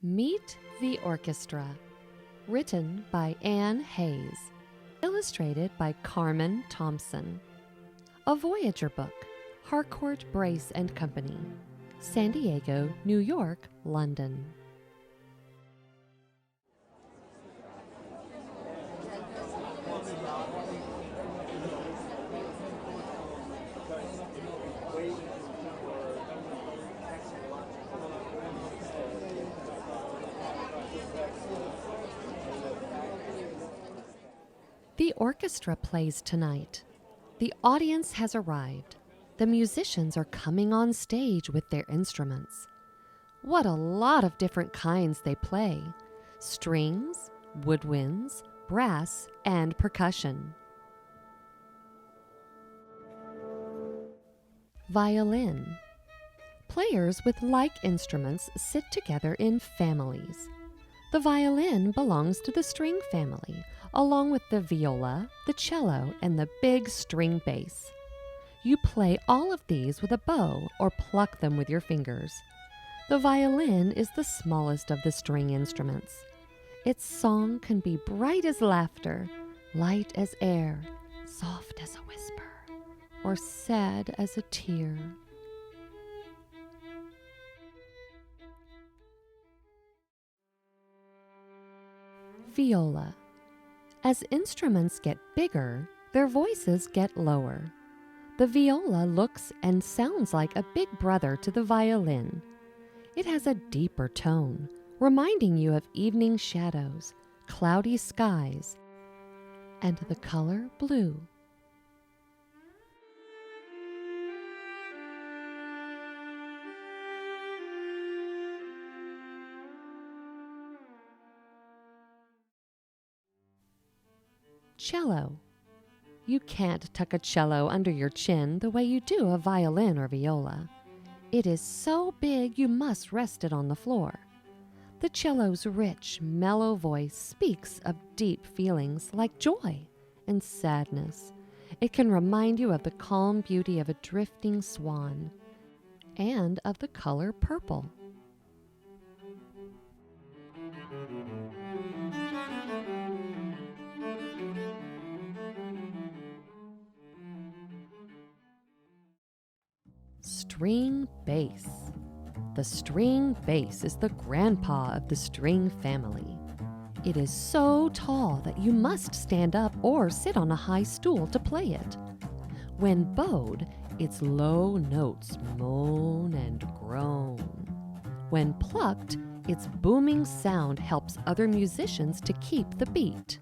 Meet the Orchestra, written by Anne Hayes, illustrated by Karmen Thompson. A Voyager book, Harcourt, Brace and Company, San Diego, New York, London. The orchestra plays tonight. The audience has arrived. The musicians are coming on stage with their instruments. What a lot of different kinds they play: strings, woodwinds, brass, and percussion. Violin. Players with like instruments sit together in families. The violin belongs to the string family, along with the viola, the cello, and the big string bass. You play all of these with a bow or pluck them with your fingers. The violin is the smallest of the string instruments. Its song can be bright as laughter, light as air, soft as a whisper, or sad as a tear. Viola. As instruments get bigger, their voices get lower. The viola looks and sounds like a big brother to the violin. It has a deeper tone, reminding you of evening shadows, cloudy skies, and the color blue. Cello. You can't tuck a cello under your chin the way you do a violin or viola. It is so big you must rest it on the floor. The cello's rich, mellow voice speaks of deep feelings like joy and sadness. It can remind you of the calm beauty of a drifting swan and of the color purple. String bass. The string bass is the grandpa of the string family. It is so tall that you must stand up or sit on a high stool to play it. When bowed, its low notes moan and groan. When plucked, its booming sound helps other musicians to keep the beat.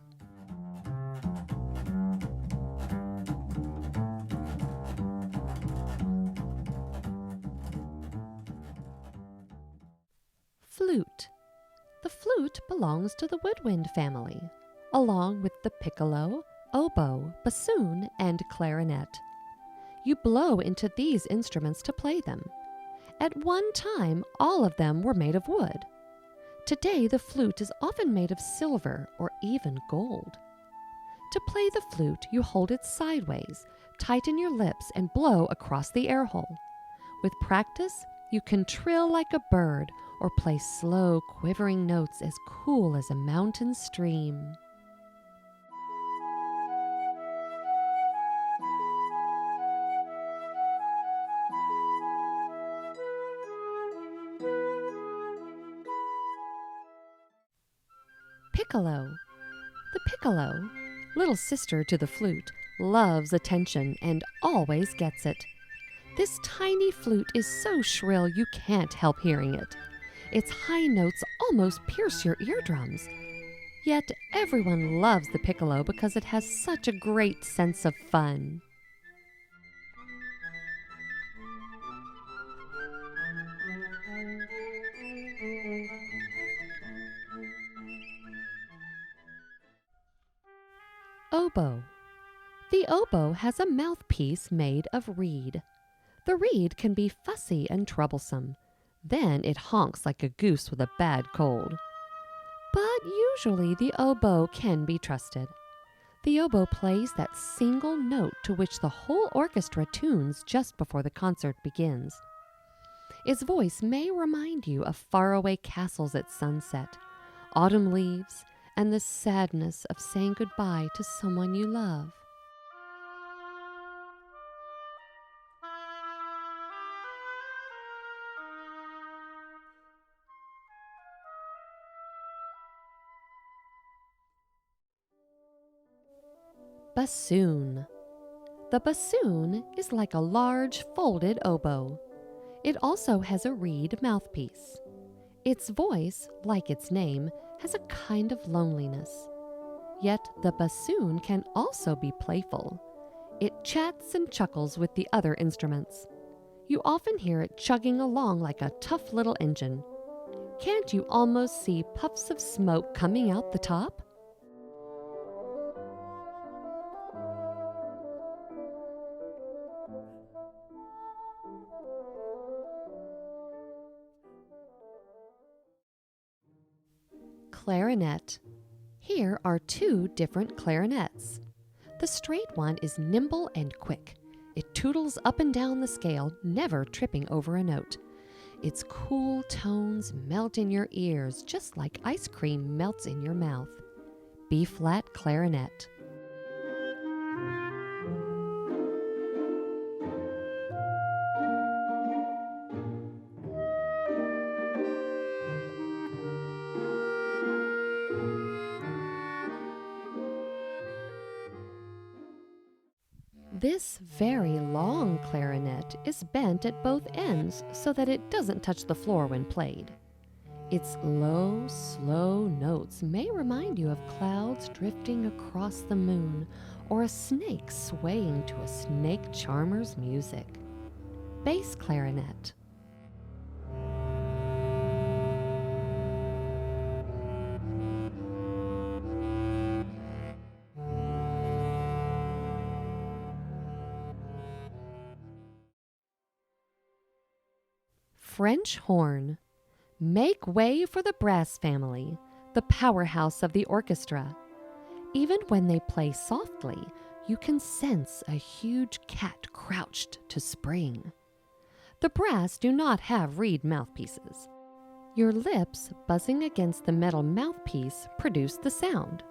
Flute. The flute belongs to the woodwind family, along with the piccolo, oboe, bassoon, and clarinet. You blow into these instruments to play them. At one time, all of them were made of wood. Today, the flute is often made of silver or even gold. To play the flute, you hold it sideways, tighten your lips, and blow across the air hole. With practice, you can trill like a bird or play slow, quivering notes as cool as a mountain stream. Piccolo. The piccolo, little sister to the flute, loves attention and always gets it. This tiny flute is so shrill you can't help hearing it. Its high notes almost pierce your eardrums. Yet everyone loves the piccolo because it has such a great sense of fun. Oboe. The oboe has a mouthpiece made of reed. The reed can be fussy and troublesome. Then it honks like a goose with a bad cold. But usually the oboe can be trusted. The oboe plays that single note to which the whole orchestra tunes just before the concert begins. Its voice may remind you of faraway castles at sunset, autumn leaves, and the sadness of saying goodbye to someone you love. Bassoon. The bassoon is like a large folded oboe. It also has a reed mouthpiece. Its voice, like its name, has a kind of loneliness. Yet the bassoon can also be playful. It chats and chuckles with the other instruments. You often hear it chugging along like a tough little engine. Can't you almost see puffs of smoke coming out the top? Clarinet. Here are two different clarinets. The straight one is nimble and quick. It tootles up and down the scale, never tripping over a note. Its cool tones melt in your ears just like ice cream melts in your mouth. B-flat clarinet. This very long clarinet is bent at both ends so that it doesn't touch the floor when played. Its low, slow notes may remind you of clouds drifting across the moon or a snake swaying to a snake charmer's music. Bass clarinet. French horn. Make way for the brass family, the powerhouse of the orchestra. Even when they play softly, you can sense a huge cat crouched to spring. The brass do not have reed mouthpieces. Your lips buzzing against the metal mouthpiece produce the sound.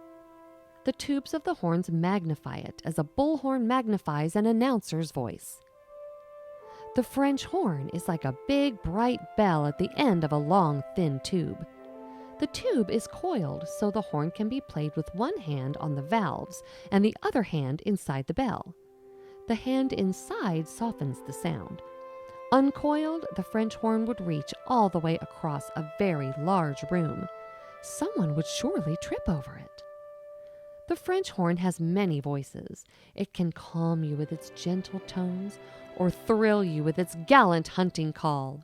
The tubes of the horns magnify it as a bullhorn magnifies an announcer's voice. The French horn is like a big, bright bell at the end of a long, thin tube. The tube is coiled so the horn can be played with one hand on the valves and the other hand inside the bell. The hand inside softens the sound. Uncoiled, the French horn would reach all the way across a very large room. Someone would surely trip over it. The French horn has many voices. It can calm you with its gentle tones or thrill you with its gallant hunting call.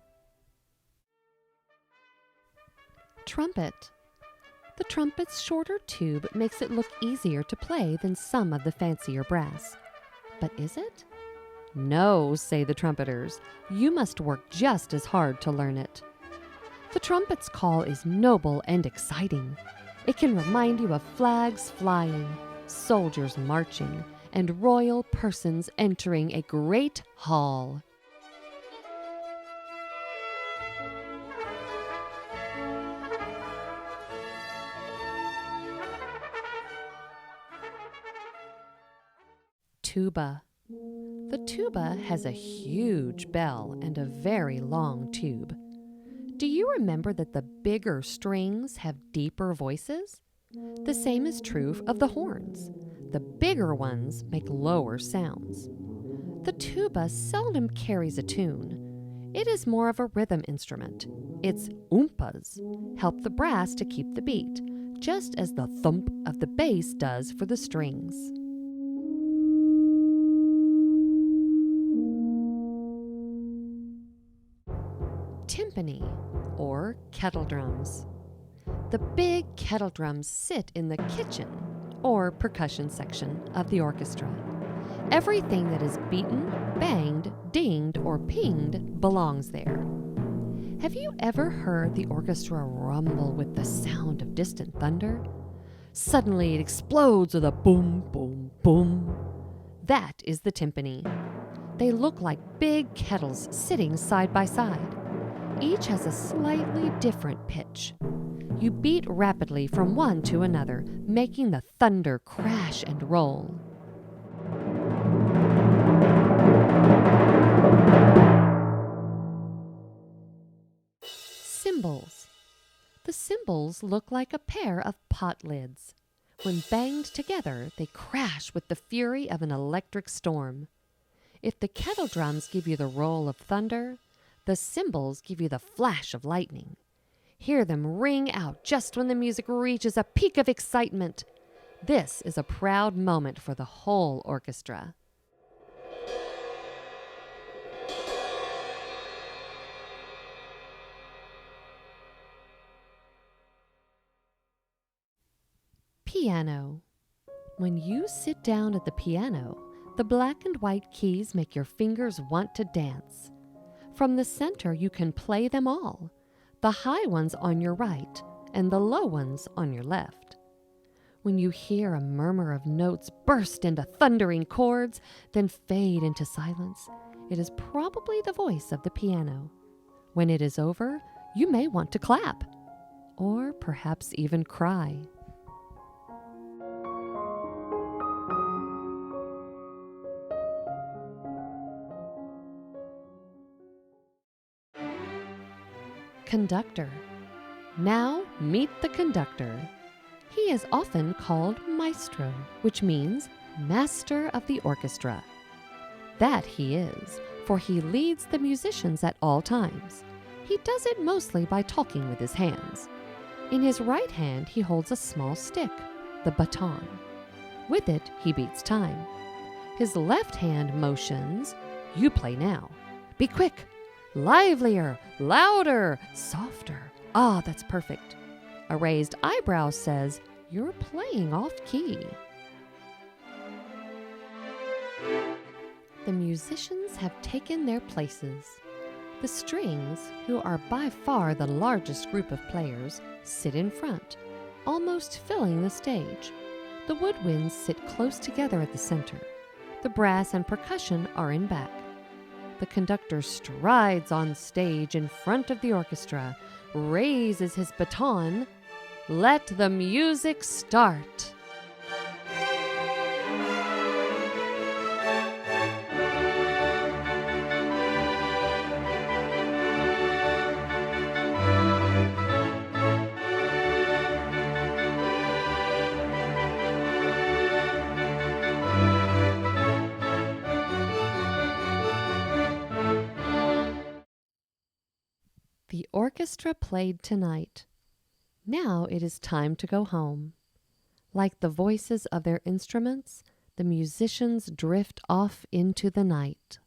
Trumpet. The trumpet's shorter tube makes it look easier to play than some of the fancier brass. But is it? No, say the trumpeters. You must work just as hard to learn it. The trumpet's call is noble and exciting. It can remind you of flags flying, soldiers marching, and royal persons entering a great hall. Tuba. The tuba has a huge bell and a very long tube. Do you remember that the bigger strings have deeper voices? The same is true of the horns. The bigger ones make lower sounds. The tuba seldom carries a tune. It is more of a rhythm instrument. Its oompas help the brass to keep the beat, just as the thump of the bass does for the strings. Timpani, or kettle drums. The big kettle drums sit in the kitchen, or percussion section of the orchestra. Everything that is beaten, banged, dinged, or pinged belongs there. Have you ever heard the orchestra rumble with the sound of distant thunder? Suddenly it explodes with a boom, boom, boom. That is the timpani. They look like big kettles sitting side by side. Each has a slightly different pitch. You beat rapidly from one to another, making the thunder crash and roll. Cymbals. The cymbals look like a pair of pot lids. When banged together, they crash with the fury of an electric storm. If the kettle drums give you the roll of thunder, the cymbals give you the flash of lightning. Hear them ring out just when the music reaches a peak of excitement. This is a proud moment for the whole orchestra. Piano. When you sit down at the piano, the black and white keys make your fingers want to dance. From the center, you can play them all, the high ones on your right and the low ones on your left. When you hear a murmur of notes burst into thundering chords, then fade into silence, it is probably the voice of the piano. When it is over, you may want to clap, or perhaps even cry. Conductor. Now meet the conductor. He is often called maestro, which means master of the orchestra. That he is, for he leads the musicians at all times. He does it mostly by talking with his hands. In his right hand he holds a small stick, the baton. With it he beats time. His left hand motions, "You play now. Be quick. Livelier, louder, softer. Ah, that's perfect." A raised eyebrow says, "You're playing off key." The musicians have taken their places. The strings, who are by far the largest group of players, sit in front, almost filling the stage. The woodwinds sit close together at the center. The brass and percussion are in back. The conductor strides on stage in front of the orchestra, raises his baton. Let the music start. The orchestra played tonight. Now it is time to go home. Like the voices of their instruments, the musicians drift off into the night.